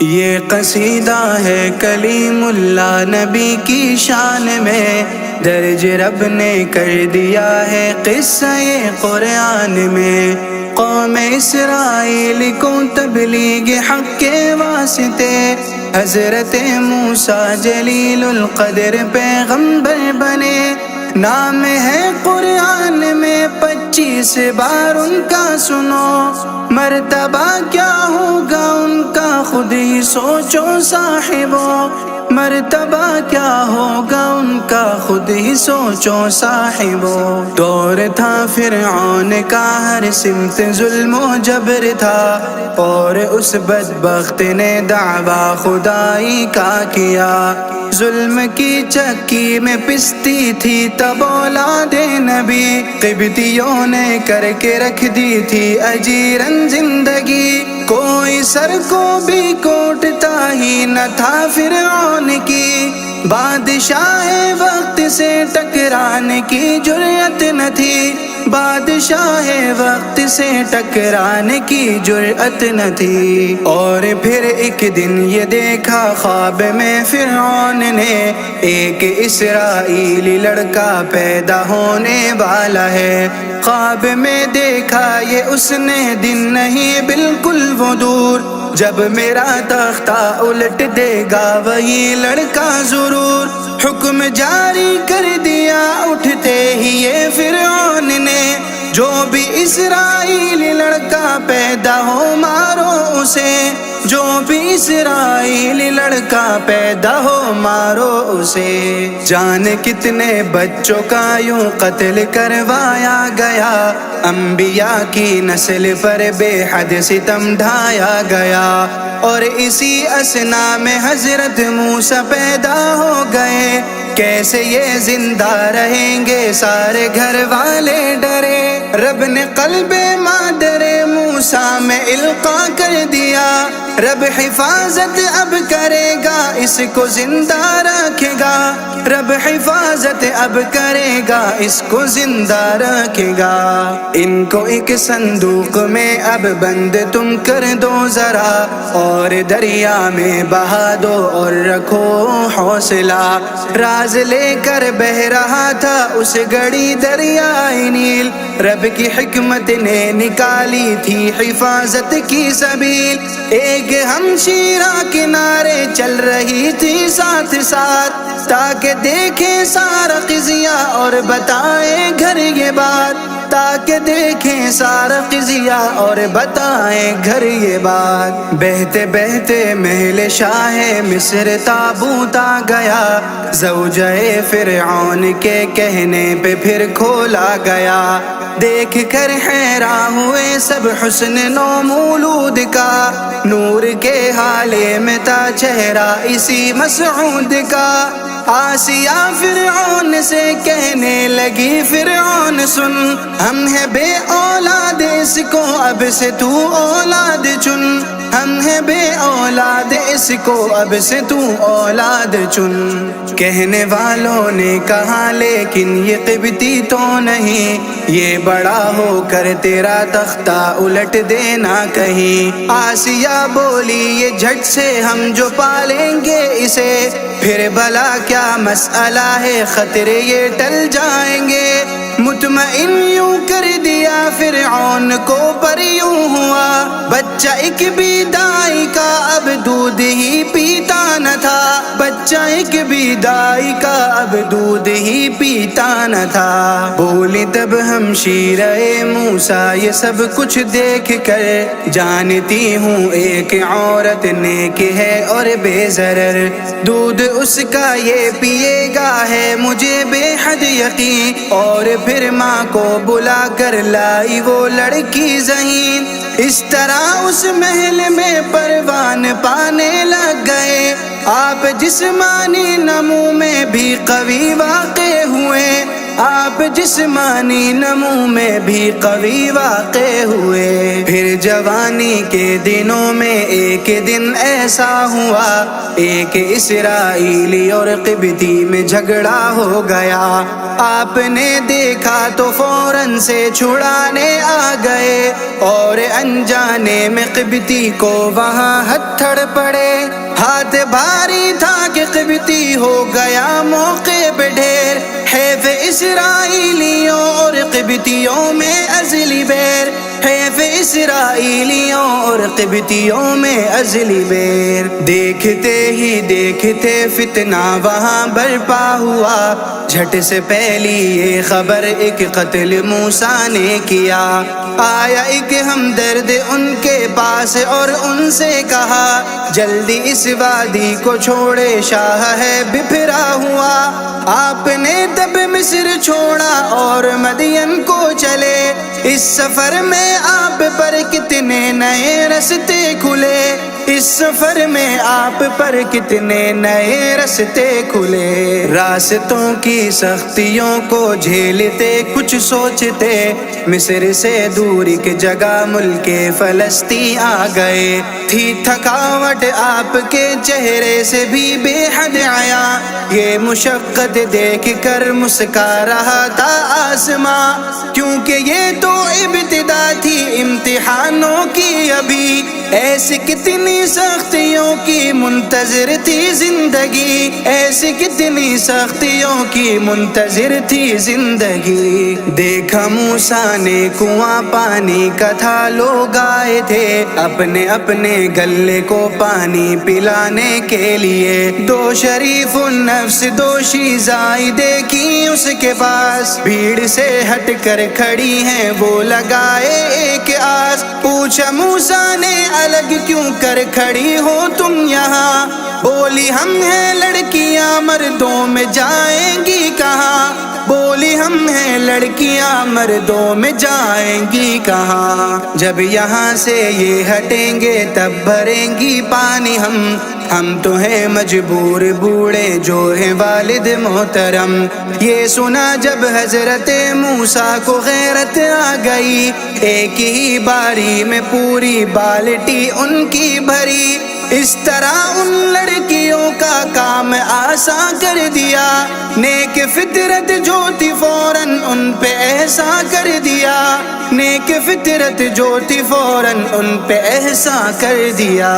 یہ قصیدہ ہے کلیم اللہ نبی کی شان میں، درج رب نے کر دیا ہے قصہ قرآن میں۔ قوم اسرائیل کو تبلیغ حق کے واسطے حضرت موسیٰ جلیل القدر پیغمبر بنے۔ نام ہے قرآن میں 25 بار ان کا سنو، مرتبہ کیا ہوگا ان کا خود ہی سوچو صاحبو، مرتبہ کیا ہوگا ان کا خود ہی سوچو صاحبو۔ دور تھا فرعون کا، ہر سمت ظلم و جبر تھا، اور اس بدبخت نے دعویٰ خدائی کا کیا۔ ظلم کی چکی میں پستی تھی تب اولاد نبی، قبطیوں نے کر کے رکھ دی تھی اجیرن زندگی۔ کوئی سر کو بھی کوٹتا ہی نہ تھا فرعون کی، بادشاہ وقت سے ٹکرانے کی جرأت نہ تھی، بادشاہ وقت سے ٹکرانے کی جرأت نہ تھی۔ اور پھر ایک دن یہ دیکھا خواب میں فرعون نے، ایک اسرائیلی لڑکا پیدا ہونے والا ہے۔ خواب میں دیکھا یہ اس نے، دن نہیں بالکل وہ دور، جب میرا تختہ الٹ دے گا وہی لڑکا ضرور۔ حکم جاری کر دیا اٹھتے ہی یہ فرعون نے، جو بھی اسرائیلی لڑکا پیدا ہو مارو اسے، جو بھی اسرائیلی لڑکا پیدا ہو مارو اسے۔ جانے کتنے بچوں کا یوں قتل کروایا گیا، انبیاء کی نسل پر بے حد ستم ڈھایا گیا۔ اور اسی اثنا میں حضرت موسیٰ پیدا ہو گئے، کیسے یہ زندہ رہیں گے سارے گھر والے ڈرے۔ رب نے قلب مادر موسیٰ میں القاء کر دیا، رب حفاظت اب کرے گا اس کو زندہ رکھے گا، رب حفاظت اب کرے گا اس کو زندہ رکھے گا۔ ان کو ایک صندوق میں اب بند تم کر دو ذرا، اور دریا میں بہا دو اور رکھو حوصلہ۔ راز لے کر بہ رہا تھا اس گڑی دریائے نیل، رب کی حکمت نے نکالی تھی حفاظت کی سبیل۔ ایک ہمشیرہ کنارے چل رہی تھی ساتھ ساتھ، تاکہ دیکھے سارا قضیہ اور بتائے گھر یہ بات، تاکہ دیکھیں سارا قضیہ اور بتائیں گھر یہ بات۔ بہتے بہتے محل شاہ مصر تابوت آ گیا، زوجہ فرعون کے کہنے پہ پھر کھولا گیا۔ دیکھ کر حیران ہوئے سب حسن نو مولود کا، نور کے حالے میں تھا چہرہ اسی مسعود کا۔ آسیہ فرعون سے کہنے لگی فرعون سن، ہم ہیں بے اولاد اس کو اب سے تو اولاد چن، ہم ہیں بے اولاد اس کو اب سے تو اولاد چن۔ کہنے والوں نے کہا لیکن یہ قبطی تو نہیں، یہ بڑا ہو کر تیرا تختہ الٹ دینا کہیں۔ آسیہ بولی یہ جھٹ سے ہم جو پالیں گے اسے، پھر بھلا کیا مسئلہ ہے خطرے یہ ٹل جائیں گے۔ مطمئن یوں کر دیا فرعون کو پر یوں ہوا، بچہ ایک بھی دائی کا اب دودھ ہی پیتا نہ تھا، بچہ ایک بھی دائی کا اب دودھ ہی پیتا نہ تھا۔ بولی تب ہمشیرہ موسیٰ یہ سب کچھ دیکھ کر، جانتی ہوں ایک عورت نیک ہے اور بے ضرر، دودھ اس کا یہ پیے گا ہے مجھے بے حد یقین۔ اور پھر ماں کو بلا کر لائی وہ لڑکی ذہین، اس طرح اس محل میں پروان پانے لگ گئے۔ آپ جسمانی نمو میں بھی قوی واقع ہوئے، آپ جسمانی نمو میں بھی قوی واقع ہوئے۔ پھر جوانی کے دنوں میں ایک دن ایسا ہوا، ایک اسرائیلی اور قبطی میں جھگڑا ہو گیا۔ آپ نے دیکھا تو فوراً سے چھڑانے آ گئے، اور انجانے میں قبطی کو وہاں ہتھڑ پڑے۔ ہاتھ بھاری تھا کہ قبطی ہو گیا موقع پہ ڈھیر، حیف اسرائیلیوں اور قبطیوں میں ازلی بیر، حیف اسرائیلیوں اور قبطیوں میں ازلی بیر۔ دیکھتے ہی دیکھتے فتنہ وہاں برپا ہوا، جھٹ سے پہلی یہ خبر ایک قتل موسیٰ نے کیا۔ آیا ایک ہمدرد ان کے پاس اور ان سے کہا، جلدی اس وادی کو چھوڑے، شاہ ہے بپھرا ہوا۔ آپ نے تب مصر چھوڑا اور مدین کو چلے، اس سفر میں آپ پر کتنے نئے رستے کھلے، اس سفر میں آپ پر کتنے نئے رستے کھلے۔ راستوں کی سختیوں کو جھیلتے کچھ سوچتے، مصر سے دور ایک جگہ ملک فلسطین آ گئے۔ تھی تھکاوٹ آپ کے چہرے سے بھی بے حد عیاں، یہ مشقت دیکھ کر مسکا رہا تھا آسماں، کیونکہ یہ تو ابتدا تھی امتحانوں کی ابھی، ایسی کتنی سختیوں کی منتظر تھی زندگی، ایسی کتنی سختیوں کی منتظر تھی زندگی۔ دیکھا موسیٰ نے کنواں پانی کا تھا، لوگ آئے تھے اپنے اپنے گلے کو پانی پلانے کے لیے۔ دو شریف النفس دوشی زائی دیکھی اس کے پاس، بھیڑ سے ہٹ کر کھڑی ہیں وہ لگائے ایک آس۔ پوچھا موسیٰ نے الگ کیوں کر کھڑی ہو تم یہاں، بولی ہم ہیں لڑکیاں مردوں میں جائیں گی کہاں، بولی ہم ہیں لڑکیاں مردوں میں جائیں گی کہاں۔ جب یہاں سے یہ ہٹیں گے تب بھریں گی پانی ہم تو ہیں مجبور بوڑھے جو ہیں والد محترم۔ یہ سنا جب حضرت موسیٰ کو غیرت آ گئی، ایک ہی باری میں پوری بالٹی ان کی بھری، اس طرح ان لڑکیوں کا کام آسان کر دیا، نیک فطرت جو تھی فوراً ان پہ احسان کر دیا، نیک فطرت جو تھی فوراً ان پہ احسان کر دیا۔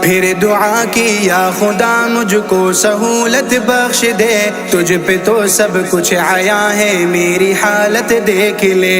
پھر دعا کی یا خدا مجھ کو سہولت بخش دے، تجھ پہ تو سب کچھ عیاں ہے میری حالت دیکھ لے۔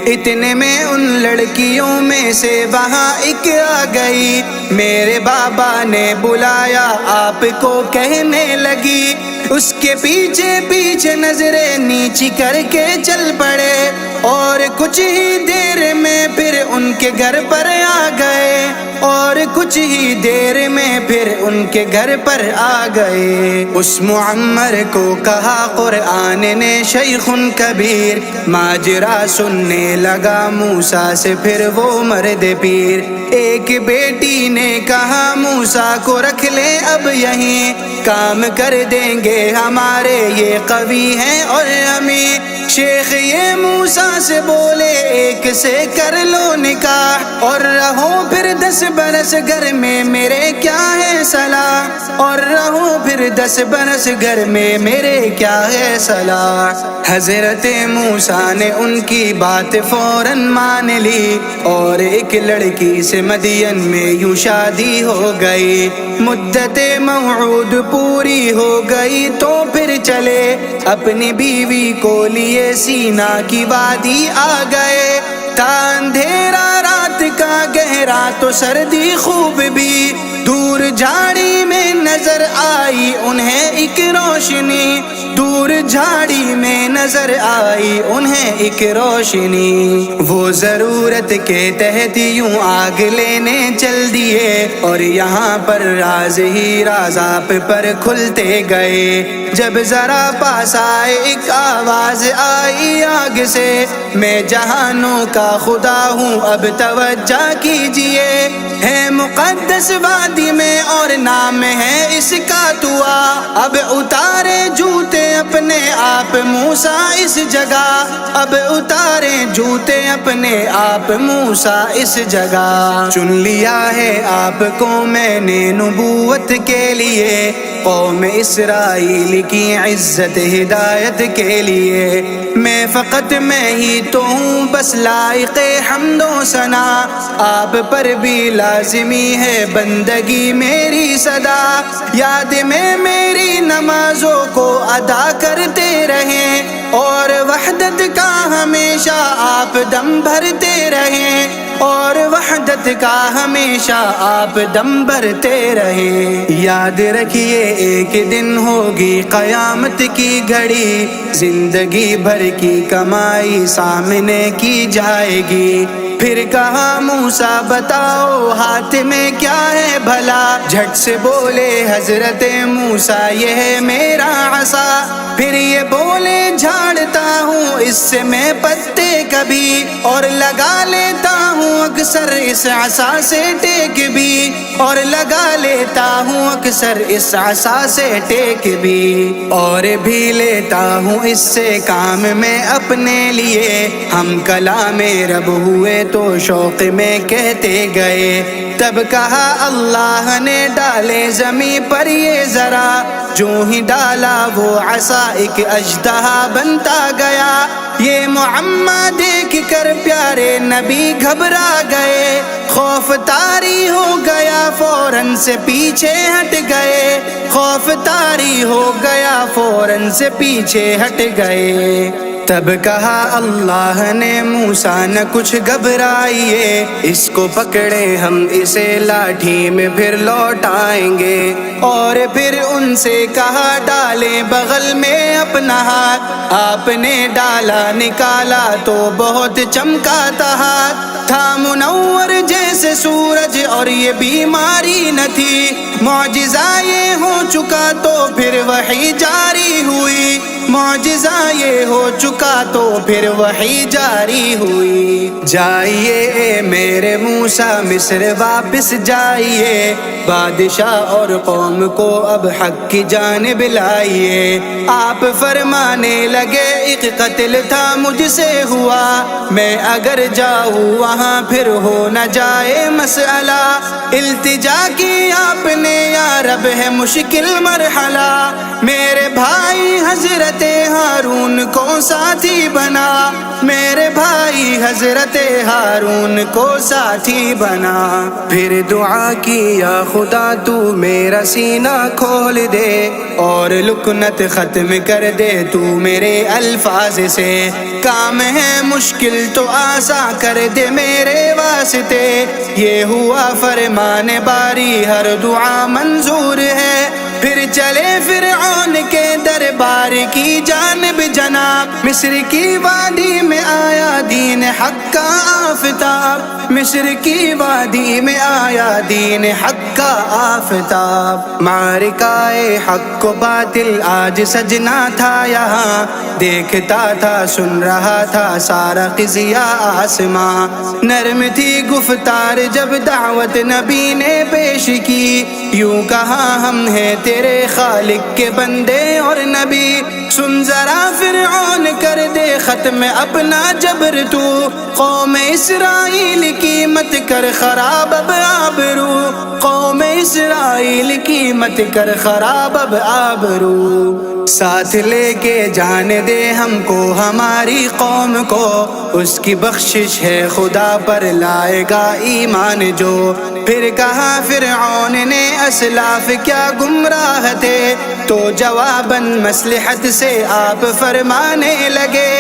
اتنے میں ان لڑکیوں میں سے وہاں ایک آ گئی، میرے بابا نے بلایا آپ کو کہنے لگی، اس کے پیچھے پیچھے نظریں نیچی کر کے چل پڑے، اور کچھ ہی دیر میں پھر ان کے گھر پر آ گئے، اور کچھ ہی دیر میں پھر ان کے گھر پر آ گئے۔ اس معمر کو کہا قرآن نے شیخ کبیر، ماجرا سننے لگا موسیٰ سے پھر وہ مرد پیر۔ ایک بیٹی نے کہا موسیٰ کو رکھ لے اب یہیں، کام کر دیں گے ہمارے یہ قوی ہیں اور ہمیں۔ شیخ یہ موسیٰ سے بولے ایک سے کر لو نکاح، اور رہو پھر 10 برس گھر میں میرے کیا ہے صلاح، اور رہو پھر 10 برس گھر میں میرے کیا ہے صلاح۔ حضرت موسیٰ نے ان کی بات فوراً مان لی، اور ایک لڑکی سے مدین میں یوں شادی ہو گئی۔ مدت موعود پوری ہو گئی تو پھر چلے، اپنی بیوی کو لیے سینا کی وادی آ گئے۔ تھا اندھیرا رات کا گہرا تو سردی خوب بھی، دور جھاڑی میں نظر آئی انہیں ایک روشنی، دور جھاڑی میں نظر آئی انہیں ایک روشنی۔ وہ ضرورت کے تحت یوں آگ لینے چل دیے، اور یہاں پر راز ہی راز آپ پر کھلتے گئے۔ جب ذرا پاس آئے ایک آواز آئی آگ سے، میں جہانوں کا خدا ہوں اب توجہ کیجئے، ہے مقدس وادی میں اور نام ہے اس کا طوا، اب اتارے جوتے اپنے آپ موسیٰ اس اس جگہ، اب اتاریں جوتے اپنے آپ موسیٰ اس جگہ۔ چن لیا ہے آپ کو میں نے نبوت کے لیے، قوم اسرائیل کی عزت ہدایت کے لیے۔ میں فقط میں ہی تو ہوں بس لائق حمد و ثنا، آپ پر بھی لازمی ہے بندگی میری صدا۔ یاد میں میری نمازوں کو ادا کرتے رہیں، اور وحدت کا ہمیشہ آپ دم بھرتے رہیں، اور وحدت کا ہمیشہ آپ دم بھرتے رہیں۔ یاد رکھیے ایک دن ہوگی قیامت کی گھڑی، زندگی بھر کی کمائی سامنے کی جائے گی۔ پھر کہا موسیٰ بتاؤ ہاتھ میں کیا ہے بھلا، جھٹ سے بولے حضرت موسیٰ یہ ہے میرا عصا۔ پھر یہ بولے جھاڑتا ہوں اس سے میں پتے کبھی، اور لگا لیتا ہوں اکثر اس عصا سے ٹیک بھی، اور لگا لیتا ہوں اکثر اس عصا سے ٹیک بھی، اور بھی لیتا ہوں اس سے کام میں اپنے لیے۔ ہم کلام رب ہوئے تو شوق میں کہتے گئے، تب کہا اللہ نے ڈالے زمین پر یہ ذرا، جو ہی ڈالا وہ عصا ایک اژدہا بنتا گیا۔ یہ معمہ دیکھ کر پیارے نبی گھبرا گئے، خوف طاری ہو گیا فوراً سے پیچھے ہٹ گئے، خوف طاری ہو گیا فوراً سے پیچھے ہٹ گئے۔ تب کہا اللہ نے موسیٰ نہ کچھ گھبرائیے، اس کو پکڑے ہم اسے لاٹھی میں پھر لوٹائیں گے۔ اور پھر ان سے کہا ڈالیں بغل میں اپنا ہاتھ، آپ نے ڈالا نکالا تو بہت چمکا تھا ہاتھ، تھا منور جیسے سورج اور یہ بیماری نہ تھی۔ معجزہ یہ ہو چکا تو پھر وحی جاری ہوئی، معجزہ یہ ہو چکا تو پھر وحی جاری ہوئی۔ جائیے اے میرے موسیٰ مصر واپس جائیے، بادشاہ اور قوم کو اب حق کی جانب لائیے۔ آپ فرمانے لگے ایک قتل تھا مجھ سے ہوا، میں اگر جاؤں وہاں پھر ہو نہ جائے مسئلہ۔ التجا کی آپ نے یا رب ہے مشکل مرحلہ، میرے بھائی حضرت ہارون کو ساتھی بنا، میرے بھائی حضرت ہارون کو ساتھی بنا۔ پھر دعا کی یا خدا تو میرا سینہ کھول دے، اور لکنت ختم کر دے تو میرے الفاظ سے، کام ہے مشکل تو آسان کر دے میرے واسطے۔ یہ ہوا فرمان باری ہر دعا منظور ہے، پھر چلے فرعون کے دربار کی جانب جناب۔ مصر کی وادی میں آیا دین حق کا آفتاب، مصر کی وادی میں آیا دین حق کا آفتاب۔ معرکہ حق و باطل آج سجنا تھا یہاں، دیکھتا تھا سن رہا تھا سارا قضیہ آسماں۔ نرم تھی گفتار جب دعوت نبی نے پیش کی، یوں کہا ہم ہیں تیرے خالق کے بندے اور نبی۔ سن ذرا فرعون کر دے ختم اپنا جبر تو، قوم اسرائیل کی مت کر خراب اب آبرو، قوم اسرائیل کی مت کر خراب اب آبرو۔ ساتھ لے کے جان دے ہم کو ہماری قوم کو، اس کی بخشش ہے خدا پر لائے گا ایمان جو۔ پھر کہا فرعون نے اسلاف کیا گمراہ تھے، تو جواباً مصلحت سے آپ فرمانے لگے،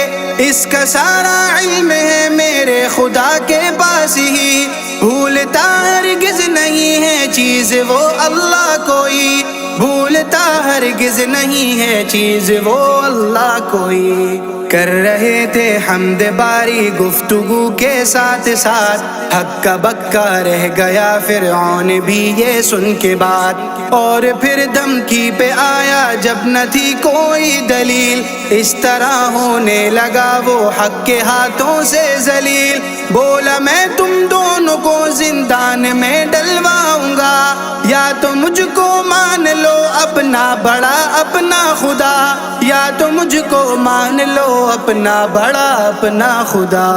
اس کا سارا علم ہے میرے خدا کے پاس ہی، بھولتا ہرگز نہیں ہے چیز وہ اللہ کوئی، بھولتا ہرگز نہیں ہے چیز وہ اللہ کوئی۔ کر رہے تھے حمد باری گفتگو کے ساتھ ساتھ، حق کا بکا رہ گیا فرعون بھی یہ سن کے بات، اور پھر دھمکی پہ آیا جب نہ تھی کوئی دلیل، اس طرح ہونے لگا وہ حق کے ہاتھوں سے ذلیل۔ بولا میں تم دونوں کو زندان میں ڈلواؤں گا، یا تو مجھ کو مان لو اپنا بڑا اپنا خدا، یا تو مجھ کو مان لو اپنا بڑا اپنا خدا۔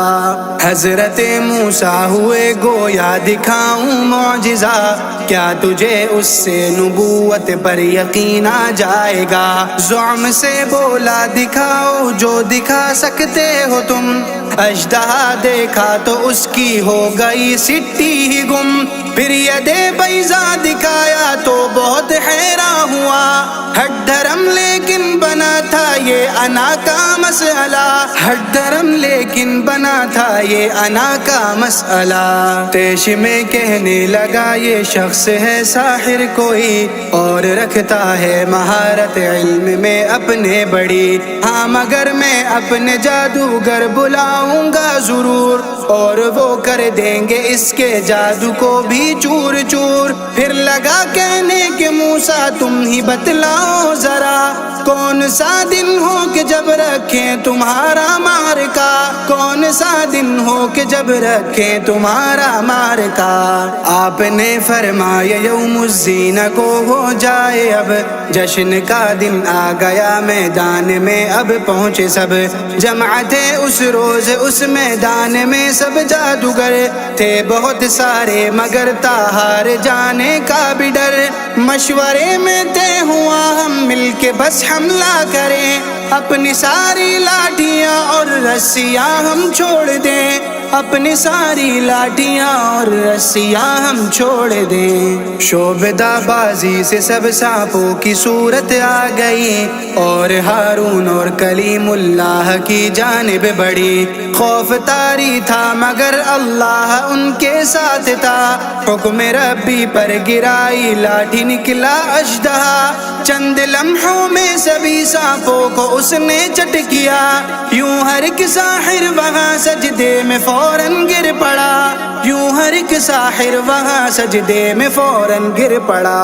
حضرت موسیٰ ہوئے گویا دکھاؤں معجزہ، کیا تجھے اس سے نبوت پر یقین آ جائے گا؟ زعم سے بولا دکھاؤ جو دکھا سکتے ہو تم، اژدہا دیکھا تو اس کی ہو گئی سٹی ہی گم، پھر ید بیضا دکھایا تو بہت حیران ہوا، ہٹ دھرم لیکن بنا تھا یہ انا کا مسئلہ، ہٹ دھرم لیکن بنا تھا یہ انا کا مسئلہ۔ تیش میں کہنے لگا یہ شخص ہے ساحر کوئی، اور رکھتا ہے مہارت علم میں اپنے بڑی، ہاں مگر میں اپنے جادوگر بلاؤں گا ضرور، اور وہ کر دیں گے اس کے جادو کو بھی چور چور۔ پھر لگا کہنے کہ موسیٰ تم ہی بتلاؤ ذرا، کون سا دن ہو کہ جب رکھیں تمہارا مارکا، کون سا دن ہو کہ جب رکھیں تمہارا مارکا۔ آپ نے فرمایا یوم الزینہ کو ہو جائے اب، جشن کا دن آ گیا میدان میں اب پہنچے سب، جمع تھے اس روز اس میدان میں سب جادوگر، تھے بہت سارے مگر تا ہار جانے کا بھی ڈر، مشورے میں طے ہوا ہم مل کے بس حملہ کریں، اپنی ساری لاٹھیاں اور رسیاں ہم چھوڑ دیں، اپنی ساری لاٹھیاں اور رسیاں ہم چھوڑ دیں۔ شعبدہ بازی سے سب سانپوں کی صورت آ گئی، اور ہارون اور کلیم اللہ کی جانب بڑھی، خوف طاری تھا مگر اللہ ان کے ساتھ تھا، حکم ربی پر گرائی لاٹھی نکلا اژدہا، چند لمحوں میں سبھی سانپوں کو اس نے چٹ کیا، یوں ہر ایک ساحر وہاں سجدے میں فوراً گر پڑا، یوں ہر ایک ساحر وہاں سجدے میں فوراً گر پڑا،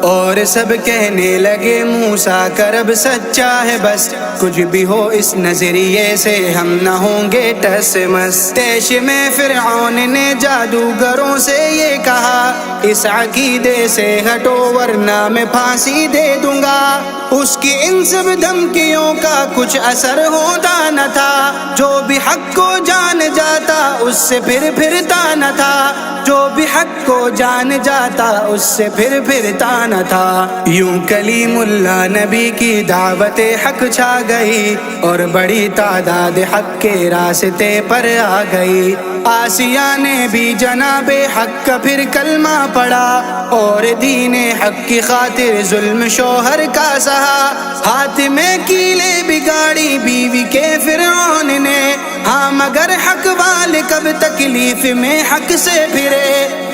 اور سب کہنے لگے موسیٰ کا رب سچا ہے، بس کچھ بھی ہو اس نظریے سے ہم نہ ہوں گے ٹس مس۔ تیش میں فرعون نے جادوگروں سے یہ کہا اس عقیدے سے ہٹو ورنہ میں پھانسی دے دوں گا، اس کی ان سب دھمکیوں کا کچھ اثر ہوتا نہ تھا، جو بھی حق کو جان جاتا اس سے پھر پھرتا نہ تھا، جو بھی حق کو جان جاتا اس سے پھر پھرتا نہ تھا۔ یوں کلیم اللہ نبی کی دعوت حق چھا گئی، اور بڑی تعداد حق کے راستے پر آ گئی، آسیہ نے بھی جناب حق کا پھر کلمہ پڑھا، اور دین حق کی خاطر ظلم شوہر کا سہا، ہاتھ میں کیلے بگاڑی بیوی کے فرعون نے، ہاں مگر حق والے کب تکلیف میں حق سے پھرے،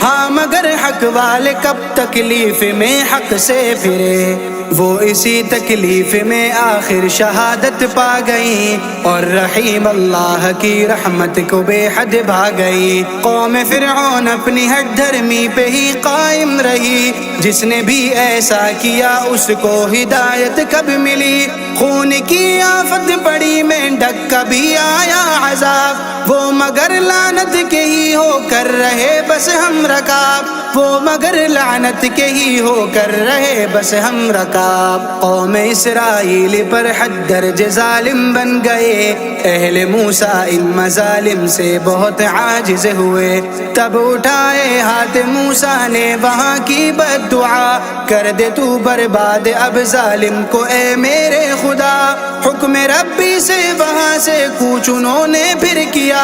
ہاں مگر حق والے کب تکلیف میں حق سے پھرے، وہ اسی تکلیف میں آخر شہادت پا گئی، اور رحیم اللہ کی رحمت کو بے حد بھا گئی۔ قوم فرعون اپنی ہٹ دھرمی پہ ہی قائم رہی، جس نے بھی ایسا کیا اس کو ہدایت کب ملی، خون کی آفت پڑی مینڈک کا بھی آیا عذاب، وہ مگر لعنت کے ہی ہو کر رہے بس ہم رکاب، وہ مگر لعنت کے ہی ہو کر رہے بس ہم رکاب۔ قوم اسرائیل پر حد درج ظالم بن گئے، اہل موسیٰ ان مظالم سے بہت عاجز ہوئے، تب اٹھائے ہاتھ موسیٰ نے وہاں کی بد دعا، کر دے تو برباد اب ظالم کو اے میرے خدا، حکم ربی سے وہاں سے کوچ انہوں نے پھر کیا،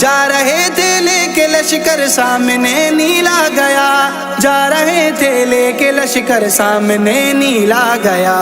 جا رہے تھے لے کے لشکر سامنے نیلا گیا، جا رہے تھے لے کے لشکر سامنے نیلا گیا،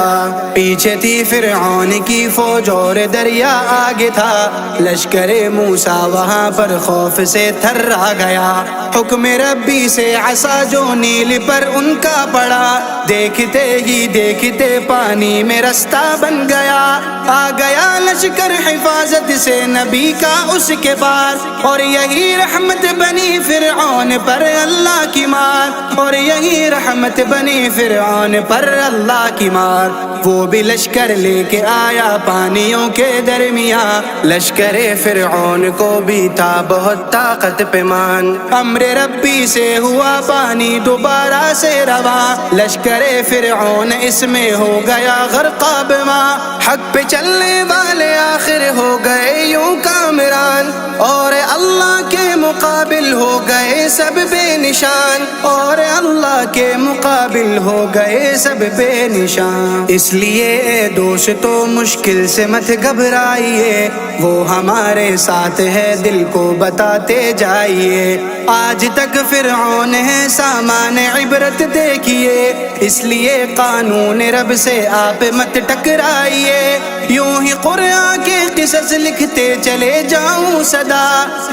پیچھے تھی فرعون کی فوج اور دریا آگے تھا، لشکر موسیٰ وہاں پر خوف سے تھرا گیا، حکم ربی سے عصا جو نیل پر ان کا پڑا، دیکھتے ہی دیکھتے پانی میں رستہ بن گیا، آ گیا لشکر حفاظت سے نبی کا اس کے پاس، اور یہی رحمت بنی فرعون پر اللہ کی مار، اور یہی رحمت بنی فرعون پر اللہ کی مار۔ وہ بھی لشکر لے کے آیا پانیوں کے درمیان، لشکر فرعون کو بھی تھا بہت طاقت پیمان، امر ربی سے ہوا پانی دوبارہ سے رواں، لشکر فرعون اس میں ہو گیا غرقاب ماں، حق پہ چلنے والے آخر ہو گئے یوں کامران، اور اللہ کے مقابل ہو گئے سب بے نشان، اور اللہ کے مقابل ہو گئے سب بے نشان۔ اس لیے دوستو مشکل سے مت گھبرائیے، وہ ہمارے ساتھ ہے دل کو بتاتے جائیے، آج تک فرعون ہے سامان عبرت دیکھیے، اس لیے قانون رب سے آپ مت ٹکرائیے، یوں ہی قرآن کے قصص لکھتے چلے جاؤں صدا،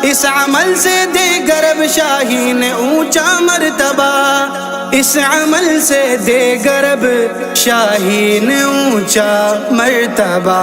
اس عمل سے دے گرب شاہین اونچا مرتبہ، اس عمل سے دے گرب شاہین اونچا مرتبہ۔